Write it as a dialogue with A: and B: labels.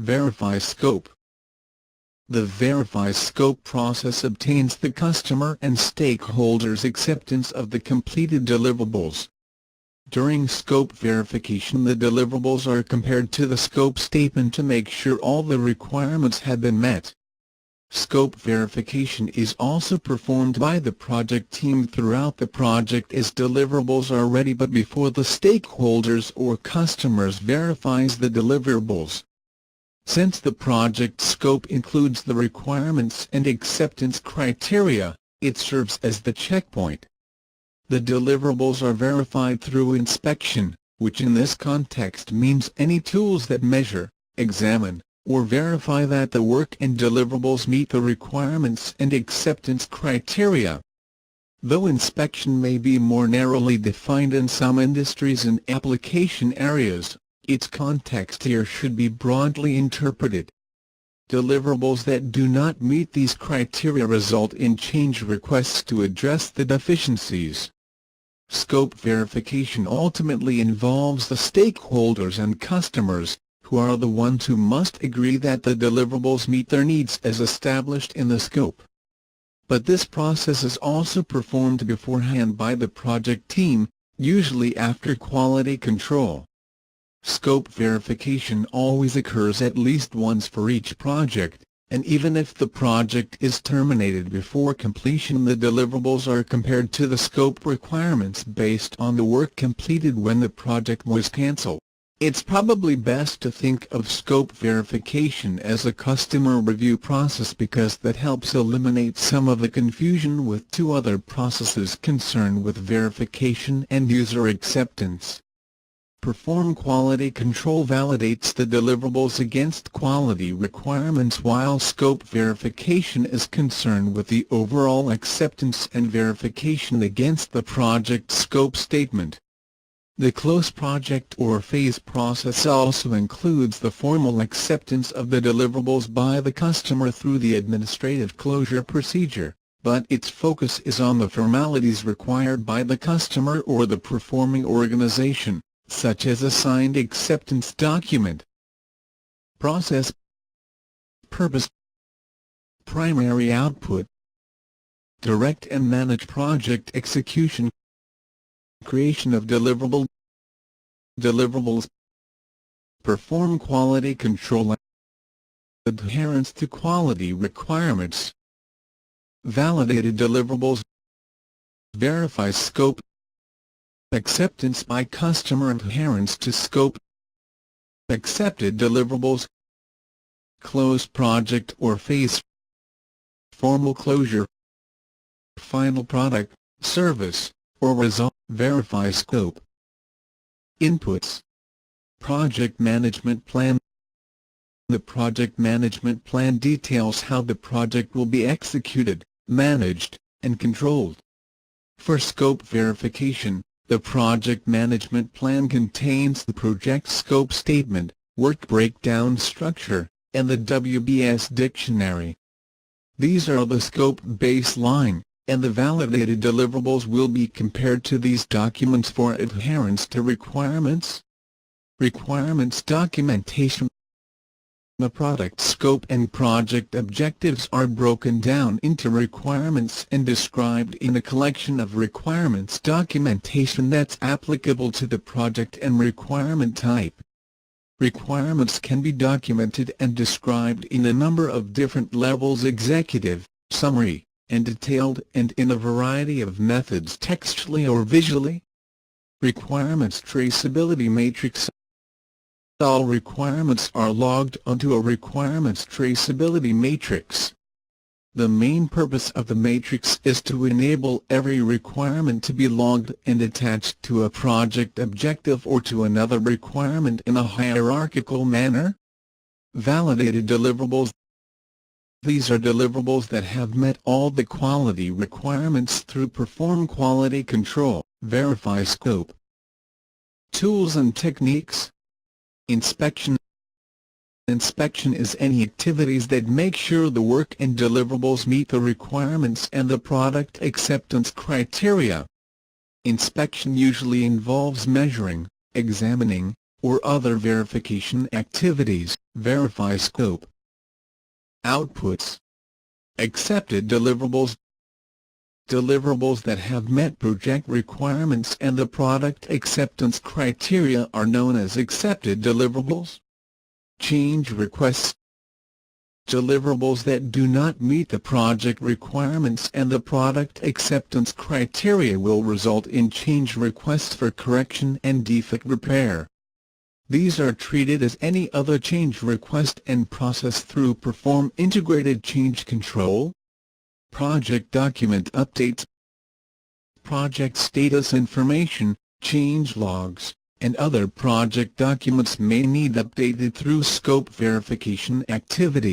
A: Verifies scope. The verifies scope process obtains the customer and stakeholders' acceptance of the completed deliverables. During scope verification, the deliverables are compared to the scope statement to make sure all the requirements have been met. Scope verification is also performed by the project team throughout the project as deliverables are ready but before the stakeholders or customers verifies the deliverables. Since the project scope includes the requirements and acceptance criteria, it serves as the checkpoint. The deliverables are verified through inspection, which in this context means any tools that measure, examine, or verify that the work and deliverables meet the requirements and acceptance criteria. Though inspection may be more narrowly defined in some industries and application areas, its context here should be broadly interpreted. Deliverables that do not meet these criteria result in change requests to address the deficiencies. Scope verification ultimately involves the stakeholders and customers, who are the ones who must agree that the deliverables meet their needs as established in the scope. But this process is also performed beforehand by the project team, usually after quality control. Scope verification always occurs at least once for each project, and even if the project is terminated before completion, the deliverables are compared to the scope requirements based on the work completed when the project was cancelled. It's probably best to think of scope verification as a customer review process because that helps eliminate some of the confusion with two other processes concerned with verification and user acceptance. Perform quality control validates the deliverables against quality requirements, while scope verification is concerned with the overall acceptance and verification against the project scope statement. The close project or phase process also includes the formal acceptance of the deliverables by the customer through the administrative closure procedure, but its focus is on the formalities required by the customer or the performing organization, such as a signed acceptance document. Process. Purpose. Primary output. Direct and manage project execution. Creation of deliverables. Perform quality control. Adherence to quality requirements. Validated deliverables. Verifies scope. Acceptance by customer. Adherence to scope. Accepted deliverables. Close project or phase. Formal closure. Final product, service, or result. Verify scope. Inputs. Project management plan. The project management plan details how the project will be executed, managed, and controlled. For scope verification, the project management plan contains the project scope statement, work breakdown structure, and the WBS dictionary. These are the scope baseline, and the validated deliverables will be compared to these documents for adherence to requirements. Requirements documentation. The product scope and project objectives are broken down into requirements and described in a collection of requirements documentation that's applicable to the project and requirement type. Requirements can be documented and described in a number of different levels: executive, summary, and detailed, and in a variety of methods textually or visually. Requirements traceability matrix. All requirements are logged onto a requirements traceability matrix. The main purpose of the matrix is to enable every requirement to be logged and attached to a project objective or to another requirement in a hierarchical manner. Validated deliverables. These are deliverables that have met all the quality requirements through perform quality control, verify scope. Tools and techniques. Inspection. Inspection is any activities that make sure the work and deliverables meet the requirements and the product acceptance criteria. Inspection usually involves measuring, examining, or other verification activities, verify scope. Outputs. Accepted deliverables. Deliverables that have met project requirements and the product acceptance criteria are known as accepted deliverables. Change requests. Deliverables that do not meet the project requirements and the product acceptance criteria will result in change requests for correction and defect repair. These are treated as any other change request and processed through Perform Integrated Change Control. Project document updates. Project status information, change logs, and other project documents may need updated through scope verification activity.